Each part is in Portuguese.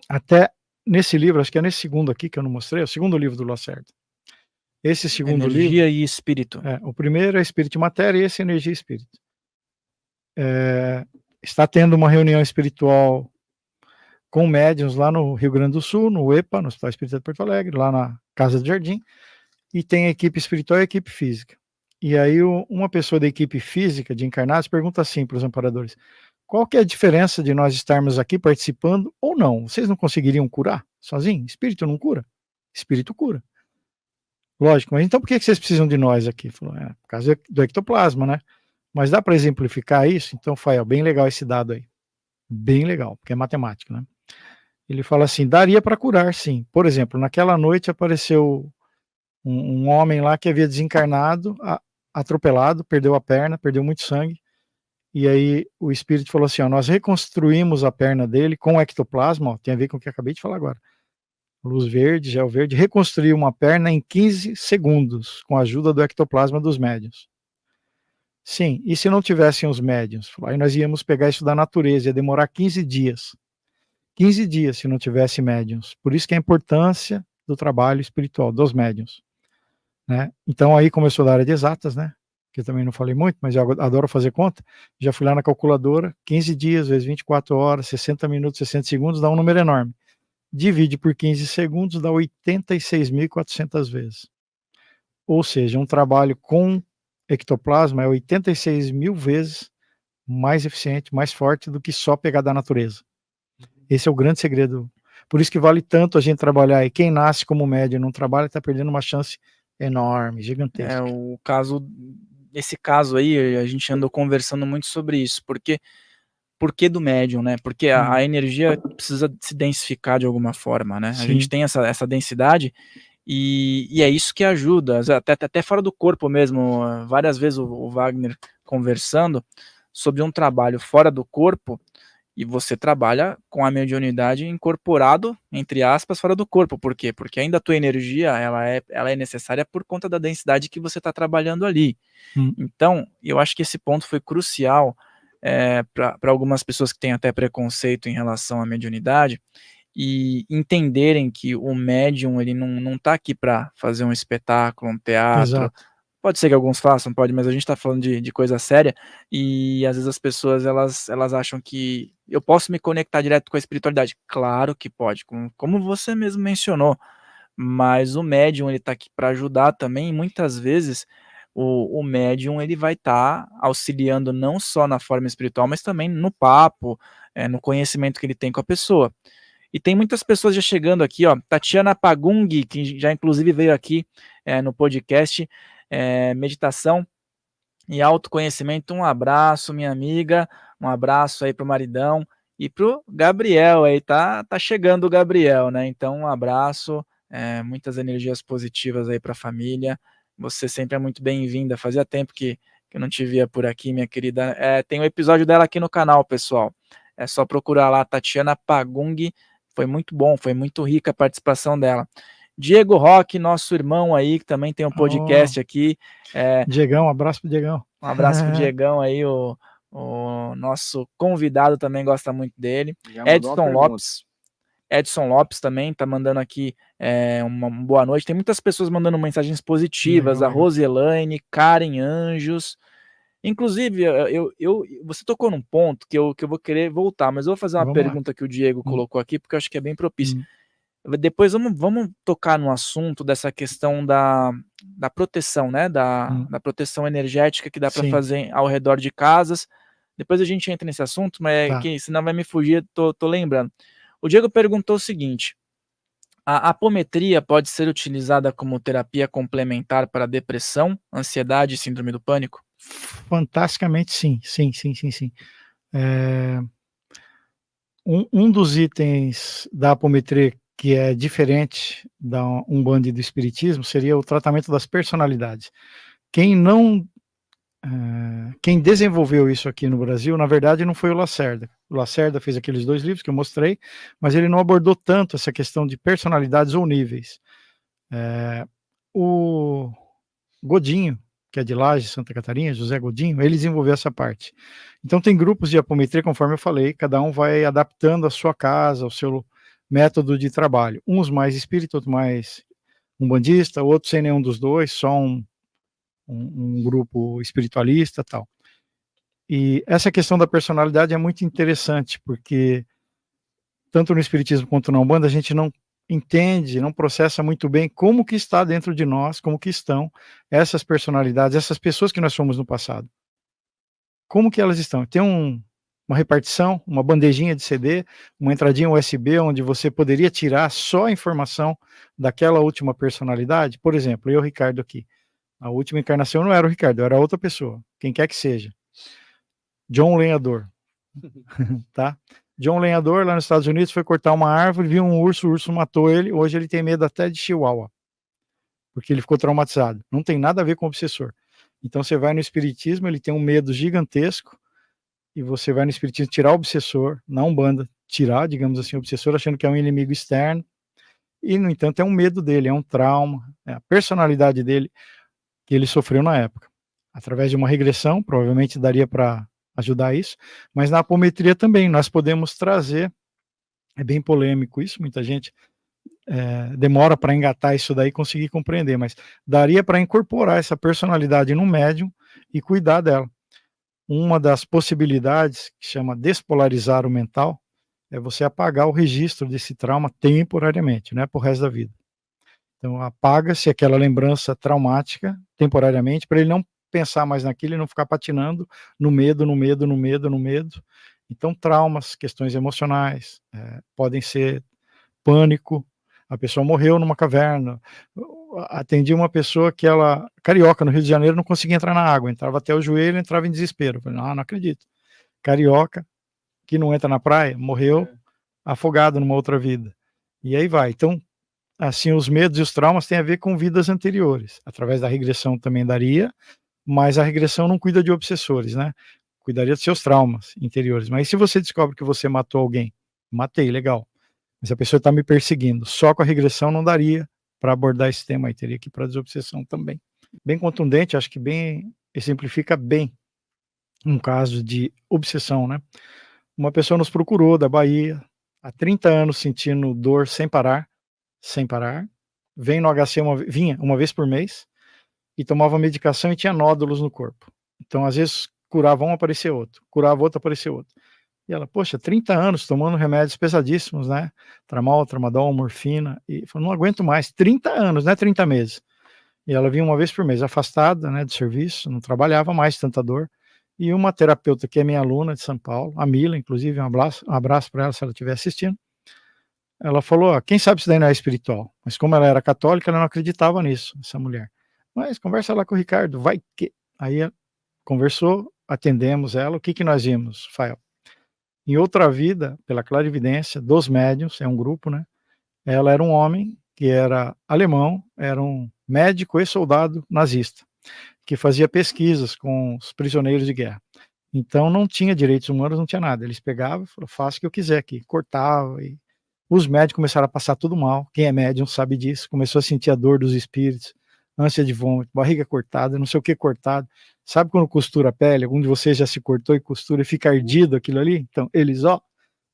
Até nesse livro, acho que é nesse segundo aqui que eu não mostrei, é o segundo livro do Lacerda. Esse segundo livro, Energia e espírito. o primeiro é Espírito e Matéria e esse é Energia e Espírito. Está tendo uma reunião espiritual com médiuns lá no Rio Grande do Sul, no EPA, no Hospital Espírita de Porto Alegre, lá na Casa do Jardim, e tem a equipe espiritual e a equipe física. E aí uma pessoa da equipe física de encarnados pergunta assim para os amparadores: qual que é a diferença de nós estarmos aqui participando ou não? Vocês não conseguiriam curar sozinho? Espírito não cura? Espírito cura. Lógico, mas então por que vocês precisam de nós aqui? Falou, por causa do ectoplasma, né? Mas dá para exemplificar isso? Então, Fael, bem legal esse dado aí. Bem legal, porque é matemática, né? Ele fala assim, daria para curar, sim. Por exemplo, naquela noite apareceu um homem lá que havia desencarnado, atropelado, perdeu a perna, perdeu muito sangue, e aí o espírito falou assim, nós reconstruímos a perna dele com o ectoplasma, tem a ver com o que eu acabei de falar agora. Luz verde, gel verde, reconstruiu uma perna em 15 segundos, com a ajuda do ectoplasma dos médiuns. Sim, e se não tivessem os médiuns? Aí nós íamos pegar isso da natureza, ia demorar 15 dias. 15 dias se não tivesse médiuns. Por isso que a importância do trabalho espiritual, dos médiuns. Né? Então aí começou da área de exatas, né? Que eu também não falei muito, mas eu adoro fazer conta. Já fui lá na calculadora, 15 dias vezes 24 horas, 60 minutos, 60 segundos, dá um número enorme. Divide por 15 segundos, dá 86.400 vezes. Ou seja, um trabalho com ectoplasma é 86 mil vezes mais eficiente, mais forte do que só pegar da natureza. Esse é o grande segredo. Por isso que vale tanto a gente trabalhar. E quem nasce como médium e não trabalha está perdendo uma chance enorme, gigantesca. Esse caso aí, a gente andou conversando muito sobre isso, porque do médium, né? Porque a energia precisa se densificar de alguma forma, né? Sim. A gente tem essa densidade e é isso que ajuda, até fora do corpo mesmo. Várias vezes o Wagner conversando sobre um trabalho fora do corpo, e você trabalha com a mediunidade incorporado, entre aspas, fora do corpo. Por quê? Porque ainda a tua energia, ela é necessária por conta da densidade que você está trabalhando ali. Então, eu acho que esse ponto foi crucial para algumas pessoas que têm até preconceito em relação à mediunidade, e entenderem que o médium, ele não está aqui para fazer um espetáculo, um teatro. Exato. Pode ser que alguns façam, pode, mas a gente está falando de coisa séria, e às vezes as pessoas, elas acham que eu posso me conectar direto com a espiritualidade. Claro que pode, como você mesmo mencionou, mas o médium, ele está aqui para ajudar também, e muitas vezes o médium, ele vai estar auxiliando não só na forma espiritual, mas também no papo, no conhecimento que ele tem com a pessoa. E tem muitas pessoas já chegando aqui, ó, Tatiana Pagung, que já inclusive veio aqui no podcast, meditação e autoconhecimento. Um abraço, minha amiga, um abraço aí pro maridão e pro Gabriel aí, tá chegando o Gabriel, né? Então um abraço, muitas energias positivas aí para a família. Você sempre é muito bem-vinda. Fazia tempo que eu não te via por aqui, minha querida. Tem um episódio dela aqui no canal, pessoal. É só procurar lá, Tatiana Pagung. Foi muito bom, foi muito rica a participação dela. Diego Roque, nosso irmão aí, que também tem um podcast aqui. Diegão, um abraço pro Diegão. Um abraço pro Diegão aí, o nosso convidado também gosta muito dele. Edson Lopes também tá mandando aqui uma boa noite. Tem muitas pessoas mandando mensagens positivas. Legal, a Roselaine, Karen Anjos. Inclusive, você tocou num ponto que eu vou querer voltar, mas eu vou fazer uma pergunta que o Diego colocou aqui, porque eu acho que é bem propício. Depois vamos tocar no assunto dessa questão da proteção, né? Da proteção energética que dá para fazer ao redor de casas. Depois a gente entra nesse assunto, mas que senão vai me fugir, tô lembrando. O Diego perguntou o seguinte: a apometria pode ser utilizada como terapia complementar para depressão, ansiedade e síndrome do pânico? Fantasticamente sim. Um dos itens da apometria que é diferente da Umbanda e do Espiritismo seria o tratamento das personalidades. Quem desenvolveu isso aqui no Brasil, na verdade, não foi o Lacerda. O Lacerda fez aqueles 2 livros que eu mostrei, mas ele não abordou tanto essa questão de personalidades ou níveis. O Godinho, que é de Laje, Santa Catarina, José Godinho, ele desenvolveu essa parte. Então tem grupos de apometria, conforme eu falei, cada um vai adaptando a sua casa, método de trabalho. Uns mais espírita, outros mais umbandista, outros sem nenhum dos dois, só um grupo espiritualista e tal. E essa questão da personalidade é muito interessante, porque tanto no espiritismo quanto na Umbanda, a gente não entende, não processa muito bem como que está dentro de nós, como que estão essas personalidades, essas pessoas que nós fomos no passado. Como que elas estão? Tem uma repartição, uma bandejinha de CD, uma entradinha USB, onde você poderia tirar só a informação daquela última personalidade. Por exemplo, eu, Ricardo, aqui. A última encarnação não era o Ricardo, era outra pessoa, quem quer que seja. John Lenhador. Tá? John Lenhador, lá nos Estados Unidos, foi cortar uma árvore, viu um urso, o urso matou ele, hoje ele tem medo até de chihuahua, porque ele ficou traumatizado. Não tem nada a ver com o obsessor. Então você vai no espiritismo, ele tem um medo gigantesco, e você vai no espiritismo tirar o obsessor, na Umbanda, tirar, digamos assim, o obsessor, achando que é um inimigo externo, e, no entanto, é um medo dele, é um trauma, é a personalidade dele que ele sofreu na época. Através de uma regressão, provavelmente daria para ajudar isso, mas na apometria também, nós podemos trazer, é bem polêmico isso, muita gente demora para engatar isso daí e conseguir compreender, mas daria para incorporar essa personalidade no médium e cuidar dela. Uma das possibilidades, que chama despolarizar o mental, é você apagar o registro desse trauma temporariamente, não é pro resto da vida. Então apaga-se aquela lembrança traumática temporariamente, para ele não pensar mais naquilo e não ficar patinando no medo, no medo, no medo, no medo. Então traumas, questões emocionais, podem ser pânico, a pessoa morreu numa caverna. Atendi uma pessoa que ela, carioca, no Rio de Janeiro, não conseguia entrar na água, entrava até o joelho, entrava em desespero. Falei, não acredito. Carioca, que não entra na praia, morreu afogado numa outra vida. E aí vai. Então, assim, os medos e os traumas têm a ver com vidas anteriores. Através da regressão também daria, mas a regressão não cuida de obsessores, né? Cuidaria dos seus traumas interiores. Mas se você descobre que você matou alguém, matei, legal. Mas a pessoa está me perseguindo. Só com a regressão não daria para abordar esse tema aí, teria que ir para a desobsessão também. Bem contundente, acho que bem exemplifica bem um caso de obsessão, né? Uma pessoa nos procurou da Bahia, há 30 anos sentindo dor sem parar, vem no HC vinha uma vez por mês e tomava medicação e tinha nódulos no corpo. Então, às vezes, curava um, aparecia outro, curava outro, aparecia outro. E ela, poxa, 30 anos tomando remédios pesadíssimos, né? Tramol, tramadol, morfina. E falou, não aguento mais. 30 anos, não é 30 meses. E ela vinha uma vez por mês, afastada, né, do serviço, não trabalhava mais, tanta dor. E uma terapeuta que é minha aluna de São Paulo, a Mila, inclusive, um abraço para ela se ela estiver assistindo. Ela falou, quem sabe isso daí não é espiritual. Mas como ela era católica, ela não acreditava nisso, essa mulher. Mas conversa lá com o Ricardo, vai que... Aí conversou, atendemos ela, o que nós vimos, Fael? Em outra vida, pela clarividência dos médiuns, é um grupo, né? Ela era um homem que era alemão, era um médico e soldado nazista, que fazia pesquisas com os prisioneiros de guerra. Então não tinha direitos humanos, não tinha nada. Eles pegavam e falavam, faça o que eu quiser aqui. Cortava e os médicos começaram a passar tudo mal. Quem é médium sabe disso. Começou a sentir a dor dos espíritos, ânsia de vômito, barriga cortada, não sei o que cortado. Sabe quando costura a pele? Algum de vocês já se cortou e costura e fica ardido aquilo ali? Então eles,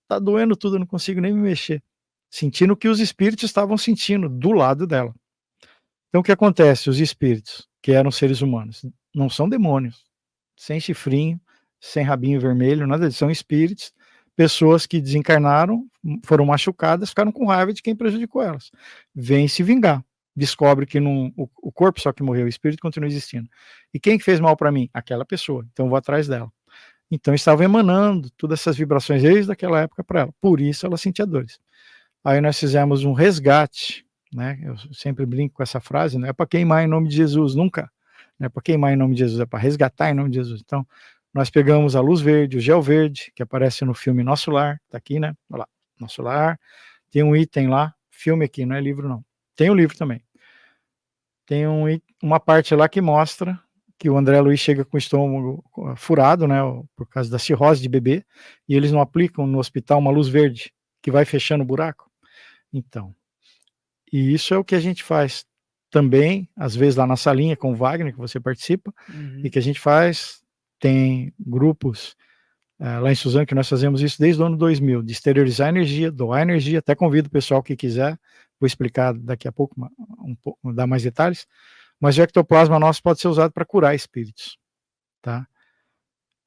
tá doendo tudo, eu não consigo nem me mexer. Sentindo o que os espíritos estavam sentindo do lado dela. Então o que acontece? Os espíritos, que eram seres humanos, não são demônios, sem chifrinho, sem rabinho vermelho, nada disso, são espíritos, pessoas que desencarnaram, foram machucadas, ficaram com raiva de quem prejudicou elas. Vêm se vingar, descobre que o corpo só que morreu, o espírito continua existindo. E quem que fez mal para mim? Aquela pessoa, então eu vou atrás dela. Então estava emanando todas essas vibrações desde aquela época para ela, por isso ela sentia dores. Aí nós fizemos um resgate, né? Eu sempre brinco com essa frase, não é para queimar em nome de Jesus, nunca. Não é para queimar em nome de Jesus, é para resgatar em nome de Jesus. Então, nós pegamos a luz verde, o gel verde, que aparece no filme Nosso Lar, tá aqui, né? Olha lá, Nosso Lar. Tem um item lá, filme aqui, não é livro não. Tem o livro também. Tem uma parte lá que mostra que o André Luiz chega com o estômago furado, né? Por causa da cirrose de bebê, e eles não aplicam no hospital uma luz verde que vai fechando o buraco. Então, e isso é o que a gente faz também, às vezes lá na salinha com o Wagner, que você participa, e que a gente faz, tem grupos lá em Suzano, que nós fazemos isso desde o ano 2000, de exteriorizar energia, doar energia, até convido o pessoal que quiser, vou explicar daqui a pouco, dar mais detalhes, mas o ectoplasma nosso pode ser usado para curar espíritos, tá?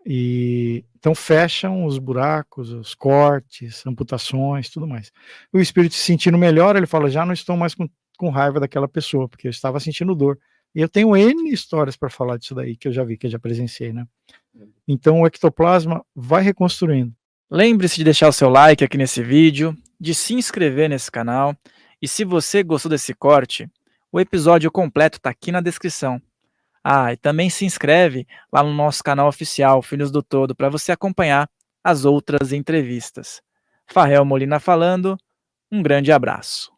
E então fecham os buracos, os cortes, amputações, tudo mais. O espírito se sentindo melhor, ele fala, já não estou mais com raiva daquela pessoa, porque eu estava sentindo dor. E eu tenho N histórias para falar disso daí, que eu já vi, que eu já presenciei, né? Então o ectoplasma vai reconstruindo. Lembre-se de deixar o seu like aqui nesse vídeo, de se inscrever nesse canal, e se você gostou desse corte, o episódio completo está aqui na descrição. Ah, e também se inscreve lá no nosso canal oficial, Filhos do Todo, para você acompanhar as outras entrevistas. Farrell Molina falando, um grande abraço.